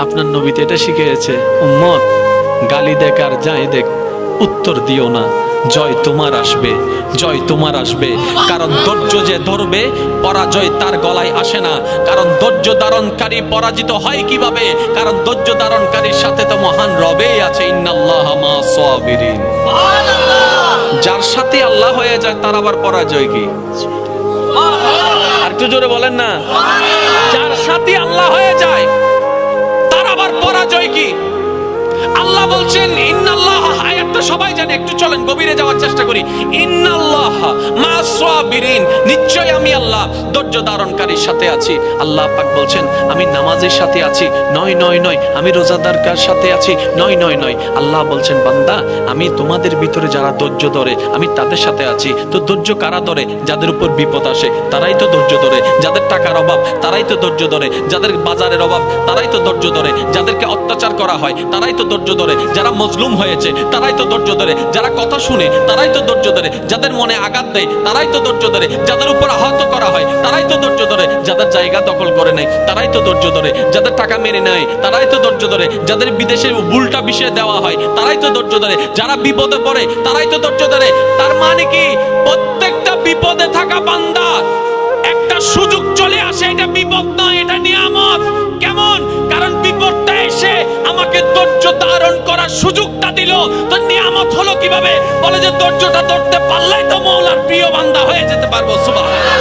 আপনার নবী তো এটা শিখিয়েছে, উম্মত গালি দেখ আর যাই দেখ উত্তর দিও না, জয় তোমার আসবে, জয় তোমার আসবে। কারণ ধৈর্য যে ধরবে পরাজয় তার গলায় আসে না। কারণ ধৈর্য ধারণকারী পরাজিত হয় কিভাবে? কারণ ধৈর্য ধারণকারীর সাথে তো মহান রবেই আছে, ইন্নাল্লাহা মা'আস সাবিরিন। যার সাথে আল্লাহ হয়ে যায় তার আবার পরাজয় কি? আর একটু জোরে বলেন না। যার সাথে আল্লাহ হয়ে যায় তার আবার পরাজয় কি? আল্লাহ বলছেন ইন্নাল্লাহা, আয়াতটা সবাই জানে, একটু চলেন গভীরে যাওয়ার চেষ্টা করি। ইন্নাল্লাহা মা'আস সাবিরিন, নিশ্চয় আমি আল্লাহ ধৈর্য ধারণকারীর সাথে আছি। আল্লাহ পাক বলছেন আমি নামাজের সাথে আছি, নয় নয় নয়, আমি রোজাদারকার সাথে আছি, নয় নয় নয়। আল্লাহ বলছেন বান্দা আমি তোমাদের ভিতরে যারা ধৈর্য ধরে আমি তাদের সাথে আছি। তো ধৈর্য কারা ধরে? যাদের উপর বিপদ আসে তারাই তো ধৈর্য ধরে, যাদের টাকার অভাব তারাই তো ধৈর্য ধরে, যাদের বাজারের অভাব তারাই তো ধৈর্য ধরে, যাদেরকে অত্যাচার করা হয় তারাই তো ধৈর্য ধরে, যারা মজলুম হয়েছে তারাই তো ধৈর্য ধরে, যারা কথা শুনে তারাই তো ধৈর্য ধরে, যাদের মনে আঘাত দেয় তারাই তো ধৈর্য ধরে, যাদের উপর আহত করা হয় তারাই তো ধৈর্য ধরে, যাদের জায়গা দখল করে নেয় তারাই তো ধৈর্য ধরে, যাদের টাকা মেরে নেয় তারাই তো ধৈর্য ধরে, যাদের বিদেশে উল্টা বিষয় দেওয়া হয় তারাই তো ধৈর্য ধরে, যারা বিপদে পড়ে তারাই তো ধৈর্য ধরে। তার মানে কি প্রত্যেকটা বিপদে থাকা বান্দা একটা সুযোগ চলে আসে, এটা বিপদ নয়, এটা নিয়ামত। কেমন? কারণ বিপদটা এসে আমাকে ধৈর্য ধারণ করার সুযোগটা দিল। তো নিয়ামত হলো কিভাবে? বলে যে ধৈর্যটা ধরতে পারলেই তো মওলার প্রিয় বান্দা হয়ে যেতে পারবো। সুবহানাল্লাহ।